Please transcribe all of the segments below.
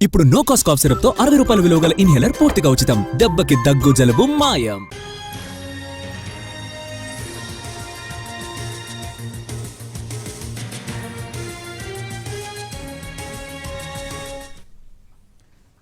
ఇప్పుడు no cost cough syrup తో 60 రూపాయల విలువ గల ఇన్హేలర్ పూర్తిగా ఉచితం. దెబ్బకి దగ్గు జలుబు మాయం.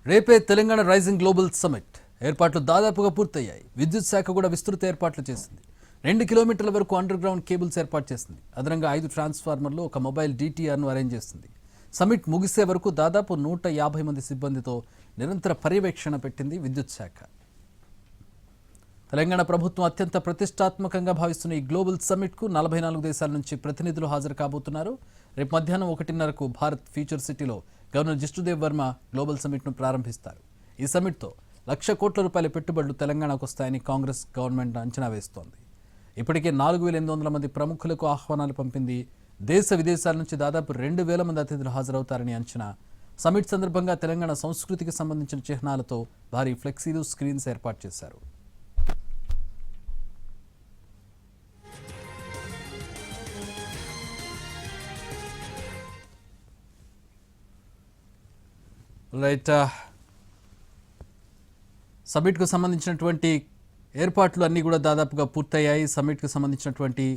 రేపే తెలంగాణ రైజింగ్ గ్లోబల్ సమిట్ ఏర్పాట్లు దాదాపుగా పూర్తయ్యాయి. విద్యుత్ శాఖ కూడా విస్తృత ఏర్పాట్లు చేసింది. 2 కిలోమీటర్ల వరకు అండర్ గ్రౌండ్ కేబుల్స్ ఏర్పాటు చేసింది. అదనంగా 5 ట్రాన్స్ఫార్మర్లు, ఒక మొబైల్ DTRను అరేంజ్ చేస్తుంది. సమిట్ ముగిసే వరకు దాదాపు 150 మంది సిబ్బందితో నిరంతర పర్యవేక్షణ పెట్టింది విద్యుత్ శాఖ. తెలంగాణ ప్రభుత్వం అత్యంత ప్రతిష్టాత్మకంగా భావిస్తున్న ఈ గ్లోబల్ సమిట్కు 44 దేశాల నుంచి ప్రతినిధులు హాజరు కాబోతున్నారు. రేపు మధ్యాహ్నం 1:30కు భారత్ ఫ్యూచర్ సిటీలో గవర్నర్ జిష్ణుదేవ్ వర్మ గ్లోబల్ సమిట్ను ప్రారంభిస్తారు. ఈ సమిట్తో ₹1,00,000 కోట్ల పెట్టుబడులు తెలంగాణకు వస్తాయని కాంగ్రెస్ గవర్నమెంట్ అంచనా వేస్తోంది. ఇప్పటికే 4,800 మంది ప్రముఖులకు ఆహ్వానాలు పంపింది. దేశ విదేశాల నుంచి దాదాపు 2,000 మంది అతిథులు హాజరవుతారని అంచనా. సమిట్ సందర్భంగా తెలంగాణ సంస్కృతికి సంబంధించిన చిహ్నాలతో భారీ ఫ్లెక్సీలు, స్క్రీన్స్ ఏర్పాటు చేశారు. సమిట్కు సంబంధించినటువంటి ఏర్పాట్లు అన్నీ కూడా దాదాపుగా పూర్తయ్యాయి. సమిట్కు సంబంధించినటువంటి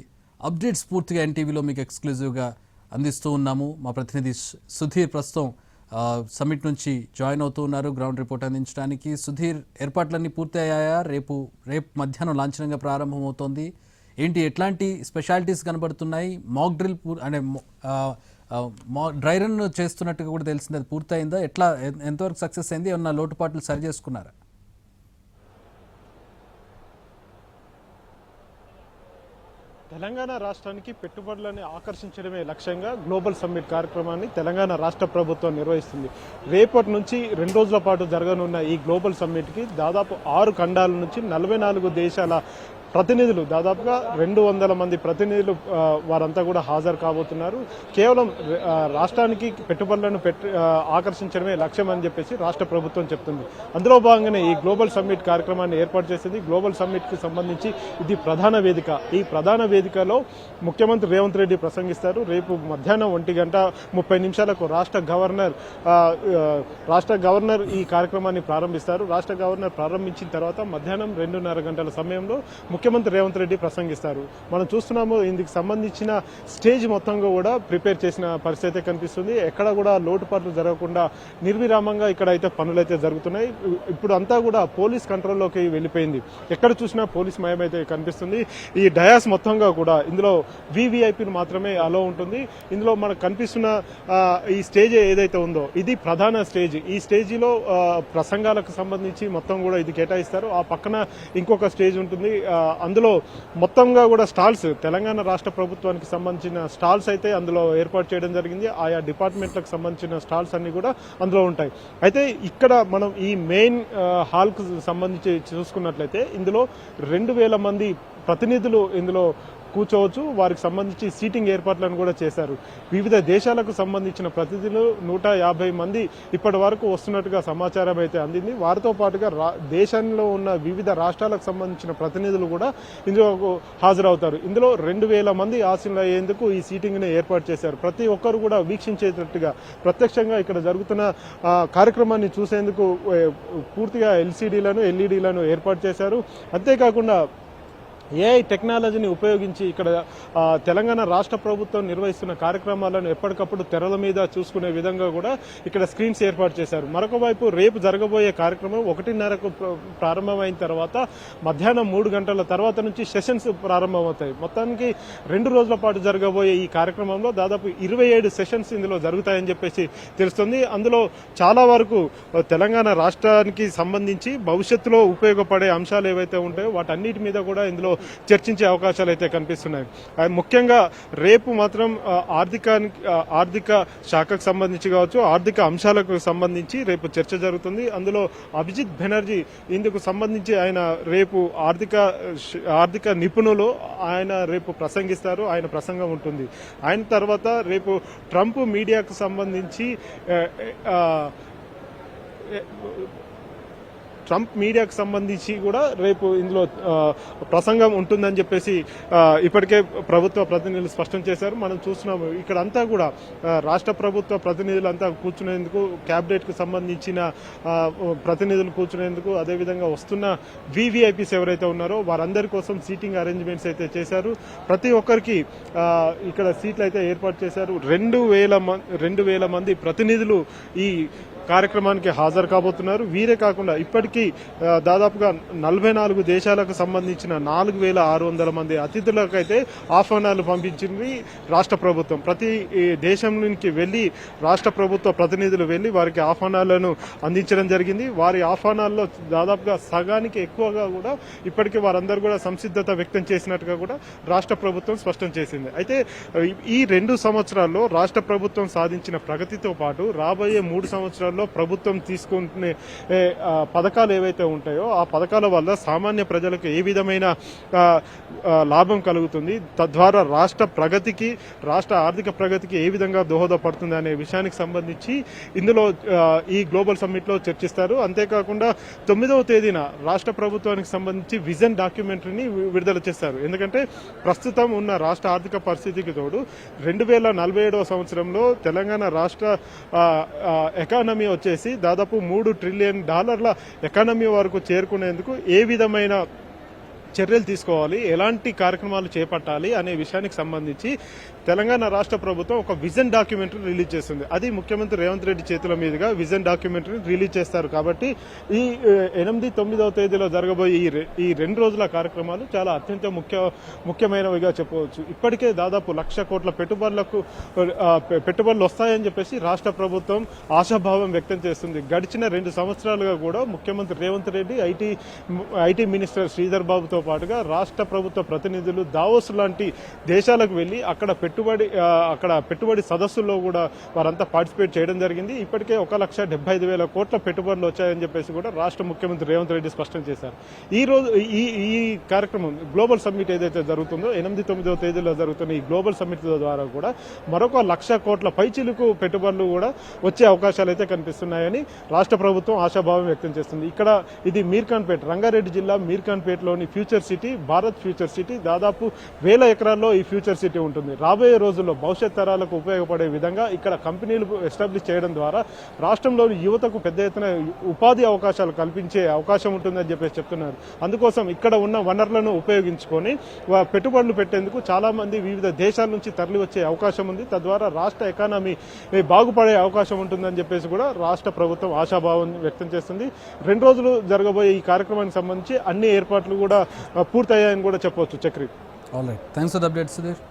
అప్డేట్స్ పూర్తిగా ఎన్టీవీలో మీకు ఎక్స్క్లూజివ్గా అందిస్తూ ఉన్నాము. మా ప్రతినిధి సుధీర్ ప్రస్తుతం సమిట్ నుంచి జాయిన్ అవుతూ ఉన్నారు గ్రౌండ్ రిపోర్ట్ అందించడానికి. సుధీర్, ఏర్పాట్లన్నీ పూర్తయ్యాయా? రేపు మధ్యాహ్నం లాంఛనంగా ప్రారంభమవుతోంది. ఏంటి, ఎట్లాంటి స్పెషాలిటీస్ కనబడుతున్నాయి? మాక్ డ్రిల్ అంటే డ్రై రన్ చేస్తున్నట్టుగా కూడా తెలిసింది, అది పూర్తయిందా? ఎంతవరకు సక్సెస్ అయింది? ఏమన్నా లోటుపాట్లు సరి చేసుకున్నారా? తెలంగాణ రాష్ట్రానికి పెట్టుబడులను ఆకర్షించడమే లక్ష్యంగా గ్లోబల్ సమ్మిట్ కార్యక్రమాన్ని తెలంగాణ రాష్ట్ర ప్రభుత్వం నిర్వహిస్తుంది. రేపటి నుంచి 2 రోజుల పాటు జరగనున్న ఈ గ్లోబల్ సమ్మిట్కి దాదాపు 6 ఖండాల నుంచి 44 దేశాల ప్రతినిధులు, దాదాపుగా 200 మంది ప్రతినిధులు వారంతా కూడా హాజరు కాబోతున్నారు. కేవలం రాష్ట్రానికి పెట్టుబడులను ఆకర్షించడమే లక్ష్యం అని చెప్పేసి రాష్ట్ర ప్రభుత్వం చెప్తుంది. అందులో భాగంగానే ఈ గ్లోబల్ సమ్మిట్ కార్యక్రమాన్ని ఏర్పాటు చేసింది. గ్లోబల్ సమ్మిట్కి సంబంధించి ఇది ప్రధాన వేదిక. ఈ ప్రధాన వేదికలో ముఖ్యమంత్రి రేవంత్ రెడ్డి ప్రసంగిస్తారు. రేపు మధ్యాహ్నం 1:30 రాష్ట్ర గవర్నర్ ఈ కార్యక్రమాన్ని ప్రారంభిస్తారు. రాష్ట్ర గవర్నర్ ప్రారంభించిన తర్వాత మధ్యాహ్నం 2:30 గంటల సమయంలో ముఖ్యమంత్రి రేవంత్ రెడ్డి ప్రసంగిస్తారు. మనం చూస్తున్నాము, ఇందుకు సంబంధించిన స్టేజ్ మొత్తంగా కూడా ప్రిపేర్ చేసిన పరిస్థితి కనిపిస్తుంది. ఎక్కడ కూడా లోటుపాట్లు జరగకుండా నిర్విరామంగా ఇక్కడ అయితే పనులైతే జరుగుతున్నాయి. ఇప్పుడు అంతా కూడా పోలీస్ కంట్రోల్లోకి వెళ్ళిపోయింది. ఎక్కడ చూసినా పోలీస్ మయమైతే కనిపిస్తుంది. ఈ డయాస్ మొత్తంగా కూడా ఇందులో VVIPను మాత్రమే అలో ఉంటుంది. ఇందులో మనకు కనిపిస్తున్న ఈ స్టేజ్ ఏదైతే ఉందో ఇది ప్రధాన స్టేజ్. ఈ స్టేజిలో ప్రసంగాలకు సంబంధించి మొత్తం కూడా ఇది కేటాయిస్తారు. ఆ పక్కన ఇంకొక స్టేజ్ ఉంటుంది. అందులో మొత్తంగా కూడా స్టాల్స్, తెలంగాణ రాష్ట్ర ప్రభుత్వానికి సంబంధించిన స్టాల్స్ అయితే అందులో ఏర్పాటు చేయడం జరిగింది. ఆయా డిపార్ట్మెంట్లకు సంబంధించిన స్టాల్స్ అన్ని కూడా అందులో ఉంటాయి. అయితే ఇక్కడ మనం ఈ మెయిన్ హాల్కు సంబంధించి చూసుకున్నట్లయితే ఇందులో 2,000 మంది ప్రతినిధులు ఇందులో కూర్చోవచ్చు. వారికి సంబంధించి సీటింగ్ ఏర్పాట్లను కూడా చేశారు. వివిధ దేశాలకు సంబంధించిన ప్రతినిధులు 150 మంది ఇప్పటి వరకు వస్తున్నట్టుగా సమాచారం అయితే అందింది. వారితో పాటుగా దేశంలో ఉన్న వివిధ రాష్ట్రాలకు సంబంధించిన ప్రతినిధులు కూడా ఇందులో హాజరవుతారు. ఇందులో 2,000 మంది ఆశీనులు అయ్యేందుకు ఈ సీటింగ్ని ఏర్పాటు చేశారు. ప్రతి ఒక్కరు కూడా వీక్షించేటట్టుగా ప్రత్యక్షంగా ఇక్కడ జరుగుతున్న కార్యక్రమాన్ని చూసేందుకు పూర్తిగా LCDలను LEDలను ఏర్పాటు చేశారు. అంతేకాకుండా AI టెక్నాలజీని ఉపయోగించి ఇక్కడ తెలంగాణ రాష్ట్ర ప్రభుత్వం నిర్వహిస్తున్న కార్యక్రమాలను ఎప్పటికప్పుడు తెరల మీద చూసుకునే విధంగా కూడా ఇక్కడ స్క్రీన్స్ ఏర్పాటు చేశారు. మరొక వైపు రేపు జరగబోయే కార్యక్రమం 1:30కు ప్రారంభమైన తర్వాత మధ్యాహ్నం 3 గంటల తర్వాత నుంచి సెషన్స్ ప్రారంభమవుతాయి. మొత్తానికి 2 రోజుల పాటు జరగబోయే ఈ కార్యక్రమంలో దాదాపు 27 సెషన్స్ ఇందులో జరుగుతాయని చెప్పేసి తెలుస్తుంది. అందులో చాలా వరకు తెలంగాణ రాష్ట్రానికి సంబంధించి భవిష్యత్తులో ఉపయోగపడే అంశాలు ఏవైతే ఉంటాయో వాటన్నిటి మీద కూడా ఇందులో చర్చించే అవకాశాలు అయితే కనిపిస్తున్నాయి. ముఖ్యంగా రేపు మాత్రం ఆర్థిక శాఖకు సంబంధించి కావచ్చు, ఆర్థిక అంశాలకు సంబంధించి రేపు చర్చ జరుగుతుంది. అందులో అభిజిత్ బెనర్జీ ఇందుకు సంబంధించి ఆయన రేపు ఆర్థిక నిపుణులు ఆయన రేపు ప్రసంగిస్తారు. ఆయన ప్రసంగం ఉంటుంది. ఆయన తర్వాత రేపు ట్రంప్ మీడియాకు సంబంధించి ట్రంప్ మీడియాకు సంబంధించి కూడా రేపు ఇందులో ప్రసంగం ఉంటుందని చెప్పేసి ఇప్పటికే ప్రభుత్వ ప్రతినిధులు స్పష్టం చేశారు. మనం చూస్తున్నాము ఇక్కడ అంతా కూడా రాష్ట్ర ప్రభుత్వ ప్రతినిధులంతా కూర్చునేందుకు, క్యాబినెట్ కు సంబంధించిన ప్రతినిధులు కూర్చునేందుకు, అదేవిధంగా వస్తున్న వివిఐపీస్ ఎవరైతే ఉన్నారో వారందరి కోసం సీటింగ్ అరేంజ్మెంట్స్ అయితే చేశారు. ప్రతి ఒక్కరికి ఇక్కడ సీట్లు అయితే ఏర్పాటు చేశారు. 2,000 మంది ప్రతినిధులు ఈ కార్యక్రమానికి హాజరు కాబోతున్నారు. వీరే కాకుండా ఇప్పటికీ దాదాపుగా 44 దేశాలకు సంబంధించిన 4,600 మంది అతిథులకైతే ఆహ్వానాలు పంపించింది రాష్ట్ర ప్రభుత్వం. ప్రతి దేశం నుంచి వెళ్లి రాష్ట్ర ప్రభుత్వ ప్రతినిధులు వెళ్లి వారికి ఆహ్వానాలను అందించడం జరిగింది. వారి ఆహ్వానాల్లో దాదాపుగా సగానికి ఎక్కువగా కూడా ఇప్పటికీ వారందరూ కూడా సంసిద్ధత వ్యక్తం చేసినట్టుగా కూడా రాష్ట్ర ప్రభుత్వం స్పష్టం చేసింది. అయితే ఈ 2 సంవత్సరాల్లో రాష్ట్ర ప్రభుత్వం సాధించిన ప్రగతితో పాటు రాబోయే 3 సంవత్సరాల్లో ప్రభుత్వం తీసుకునే పథకాలు ఏవైతే ఉంటాయో ఆ పథకాల వల్ల సామాన్య ప్రజలకు ఏ విధమైన లాభం కలుగుతుంది, తద్వారా రాష్ట్ర ప్రగతికి, రాష్ట్ర ఆర్థిక ప్రగతికి ఏ విధంగా దోహదపడుతుంది అనే విషయానికి సంబంధించి ఇందులో ఈ గ్లోబల్ సమ్మిట్ లో చర్చిస్తారు. అంతేకాకుండా 9వ తేదీన రాష్ట్ర ప్రభుత్వానికి సంబంధించి విజన్ డాక్యుమెంటరీని విడుదల చేస్తారు. ఎందుకంటే ప్రస్తుతం ఉన్న రాష్ట్ర ఆర్థిక పరిస్థితికి తోడు 2047వ సంవత్సరంలో తెలంగాణ రాష్ట్ర ఎకానమీ వచ్చేసి దాదాపు $3 ట్రిలియన్ ఎకానమీ వరకు చేరుకునేందుకు ఏ విధమైన చర్యలు తీసుకోవాలి, ఎలాంటి కార్యక్రమాలు చేపట్టాలి అనే విషయానికి సంబంధించి తెలంగాణ రాష్ట్ర ప్రభుత్వం ఒక విజన్ డాక్యుమెంటరీ రిలీజ్ చేస్తుంది. అది ముఖ్యమంత్రి రేవంత్ రెడ్డి చేతుల మీదుగా విజన్ డాక్యుమెంటరీ రిలీజ్ చేస్తారు. కాబట్టి ఈ 8, 9వ తేదీలో జరగబోయే ఈ 2 రోజుల కార్యక్రమాలు చాలా అత్యంత ముఖ్యమైనవిగా చెప్పవచ్చు. ఇప్పటికే దాదాపు 1,00,000 కోట్ల పెట్టుబడులు వస్తాయని చెప్పేసి రాష్ట్ర ప్రభుత్వం ఆశాభావం వ్యక్తం చేస్తుంది. గడిచిన 2 సంవత్సరాలుగా కూడా ముఖ్యమంత్రి రేవంత్ రెడ్డి, ఐటీ మినిస్టర్ శ్రీధర్ బాబుతో పాటుగా రాష్ట్ర ప్రభుత్వ ప్రతినిధులు దావోస్ లాంటి దేశాలకు వెళ్లి అక్కడ పెట్టుబడి సదస్సుల్లో కూడా వారంతా పార్టిసిపేట్ చేయడం జరిగింది. ఇప్పటికే 1,75,000 కోట్ల పెట్టుబడులు వచ్చాయని చెప్పేసి కూడా రాష్ట్ర ముఖ్యమంత్రి రేవంత్ రెడ్డి స్పష్టం చేశారు. ఈ రోజు ఈ కార్యక్రమం గ్లోబల్ సమ్మిట్ ఏదైతే జరుగుతుందో 8, 9వ తేదీలో జరుగుతున్న ఈ గ్లోబల్ సమ్మిట్ ద్వారా కూడా మరొక 1,00,000 కోట్ల పైచిలుకు పెట్టుబడులు కూడా వచ్చే అవకాశాలు అయితే కనిపిస్తున్నాయని రాష్ట్ర ప్రభుత్వం ఆశాభావం వ్యక్తం చేస్తుంది. ఇక్కడ ఇది మీర్ఖాన్పేట్, రంగారెడ్డి జిల్లా మీర్ఖాన్పేట్లోని future city, Bharat future city. దాదాపు 1000 ఎకరాల్లో ఈ ఫ్యూచర్ సిటీ ఉంటుంది. రాబోయే రోజుల్లో భవిష్యత్ తరాలకు ఉపయోగపడే విధంగా ఇక్కడ కంపెనీలు ఎస్టాబ్లిష్ చేయడం ద్వారా రాష్ట్రంలోని యువతకు పెద్ద ఎత్తున ఉపాధి అవకాశాలు కల్పించే అవకాశం ఉంటుందని చెప్పేసి చెప్తున్నారు. అందుకోసం ఇక్కడ ఉన్న వనరులను ఉపయోగించుకొని పెట్టుబడులు పెట్టేందుకు చాలా మంది వివిధ దేశాల నుంచి తరలి వచ్చే అవకాశం ఉంది. తద్వారా రాష్ట్ర ఎకానమీ బాగుపడే అవకాశం ఉంటుందని చెప్పేసి కూడా రాష్ట్ర ప్రభుత్వం ఆశాభావం వ్యక్తం చేస్తుంది. 2 రోజులు జరగబోయే ఈ కార్యక్రమానికి సంబంధించి అన్ని ఏర్పాట్లు కూడా పూర్తయ్యాయని కూడా చెప్పవచ్చు. Chakri. All right, thanks for the update Sudheer.